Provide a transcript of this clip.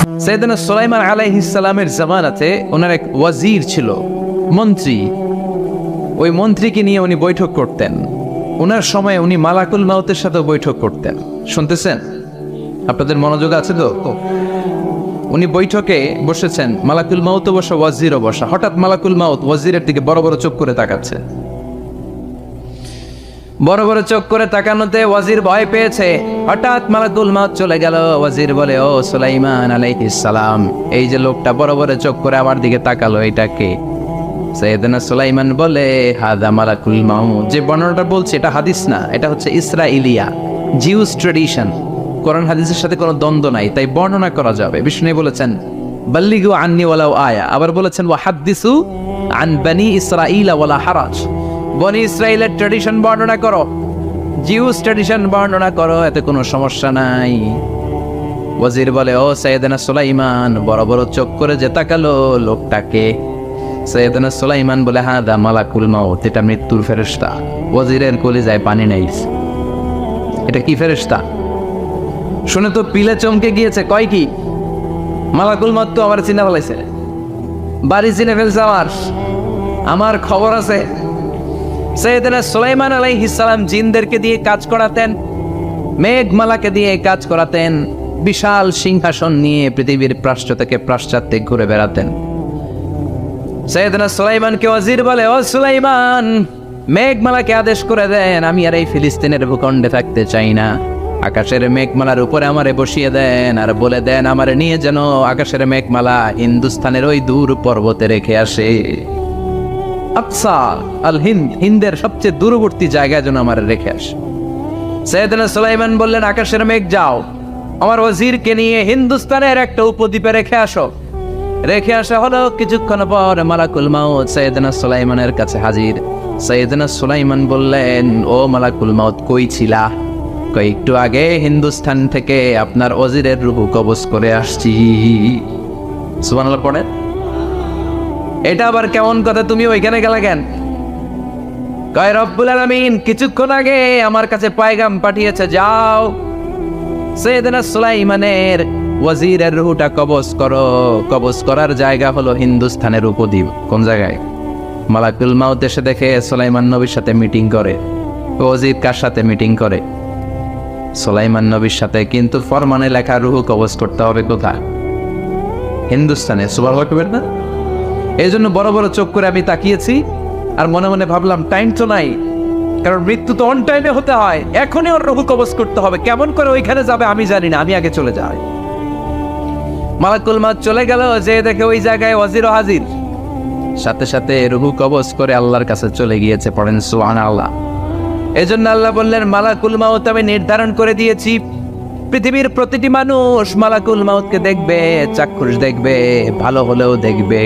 সাইয়েদনা সুলাইমান আলাইহিস সালামের জামানাতে ওনার এক ওয়াজির ছিল, মন্ত্রী। ওই মন্ত্রীকে নিয়ে উনি বৈঠক করতেন। ওনার সময় উনি মালাকুল মাউতের সাথে বৈঠক করতেন। শুনতেছেন? আপনাদের মনোযোগ আছে তো? উনি বৈঠকে বসেছেন, মালাকুল মাউতও বসা, ওয়াজিরও বসা। হঠাৎ মালাকুল মাউত ওয়াজিরের দিকে বড় বড় চোখ করে তাকাচ্ছে। বড় বড় চোখ করে তাকানোতে ওয়াজির ভয় পেয়েছে। হঠাৎ মালাকুল মাউত চলে গেল। ওয়াজির বলে, ও সুলাইমান আলাইহিস সালাম, এই যে লোকটা বড় বড় চোখ করে আমার দিকে তাকালো, এটা কে? সাইয়েদনা সুলাইমান বলে, হাদা মালাকুল মাউত। যে বর্ণনাটা বলছে এটা হাদিস না, এটা হচ্ছে ইসরাইলিয়া, জিউস ট্রেডিশন। কোরআন হাদিসের সাথে কোনো দ্বন্দ্ব নাই, তাই বর্ণনা করা যাবে। বিষ্ণু বলেছেন, বাল্লিগু আন্নি ওয়ালাউ আয়া। আবার বলেছেন, ওয়া হাদ্দিসু আন বনি ইসরাঈলা ওয়ালা হারাজ। বনি ইসরাইলের ট্রেডিশন বর্ণনা করো, জিউস ট্রেডিশন বর্ণনা করো, এতে কোনো সমস্যা নাই। ওয়াজির বলে, ও সাইয়েদনা সুলাইমান, বড় বড় চোখ করে যে তাকালো, লোকটাকে? সাইয়েদনা সুলাইমান বলে, হাদা মালাকুল মাউত, এটা মৃত্যুর ফেরেশতা। ওয়াজিরের কলিজায় পানি নাই। এটা কি ফেরেশতা? শুনে তো পিলে চমকে গিয়েছে। কয় কি? মালাকুল মাউত তো আমার চিনে ফেলাইছে, বাড়ি চিনে ফেলছে আমার খবর আছে। সাইয়েদনা সুলাইমান আলাইহিস সালাম জিনদেরকে দিয়ে কাজ করাতেন, মেঘমালাকে দিয়ে কাজ করাতেন, বিশাল সিংহাসন নিয়ে পৃথিবীর প্রাচ্য থেকে পাশ্চাত্যে ঘুরে বেড়াতেন। সাইয়েদনা সুলাইমানকে ওয়াজির বলে, ও সুলাইমান, মেঘমালাকে আদেশ করে দেন, আমি আর এই ফিলিস্তিনের ভূখণ্ডে থাকতে চাই না। আকাশের মেঘমালার উপরে আমারে বসিয়ে দেন, আর বলে দেন আমারে নিয়ে যেন আকাশের মেঘমালা হিন্দুস্তানের ওই দূর পর্বতে রেখে আসে। আকসা আল হিন্দ, হিন্দের সবচেয়ে দূরবর্তী জায়গায় যেন আমারে রেখে আসে। সাইয়েদনা সুলাইমান বললেন, আকাশের মেঘ যাও, আমার ওয়াজিরকে নিয়ে হিন্দুস্তানের একটা উপদ্বীপে রেখে আসো। রেখে আসা হলো। কিছুক্ষণ পর মালাকুল মাউত সাইয়েদনা সুলাইমানের কাছে হাজির। সাইয়েদনা সুলাইমান বললেন, ও মালাকুল মাউত, কই ছিলা? একটু আগে হিন্দুস্তান থেকে আপনার ওয়াজিরের রূহ কবজ করে আসছি। সুবহানাল্লাহ পড়েন। এটা আবার কেমন কথা, তুমি ওইখানে গেলা কেন? কয়, রব্বুল আলামিন কিছুক্ষণ আগে আমার কাছে পায়গাম পাঠিয়েছে, যাও সাইয়েদনা সুলাইমানের ওয়াজিরের রূহটা কবজ করো। কবজ করার জায়গা হলো হিন্দুস্তানের উপদ্বীপ। কোন জায়গায়? মালাকুল মাউত এসে দেখে সুলাইমান নবীর সাথে মিটিং করে। ওয়াজির কার সাথে মিটিং করে? সুলাইমান নবীর সাথে। কিন্তু ফরমানে লেখা রূহ কবজ করতে হবে কোথায়? হিন্দুস্তানে। সুবহানাল্লাহ না? এই জন্য বড় বড় চোখ করে আমি তাকিয়েছি, আর মনে মনে ভাবলাম টাইম তো নাই, কারণ মৃত্যু তো অন টাইমে হতে হয়। এখনই ওর রূহ কবজ করতে হবে। কেমন করে ওইখানে যাবে আমি জানি না, আমি আগে চলে যাই। মালাকুল মাউত চলে গেল, যে দেখে ওই জায়গায় ওয়াজিরও হাজির। সাথে সাথে রূহ কবজ করে আল্লাহর কাছে চলে গিয়েছে। পড়েন সুবহানাল্লাহ। এই জন্য আল্লাহ বললেন, মালাকুল মাউত আমি নির্ধারণ করে দিয়েছি, পৃথিবীর প্রতিটি মানুষ মালাকুল মাউতকে দেখবে, চাক্ষুষ দেখবে, ভালো হলেও দেখবে।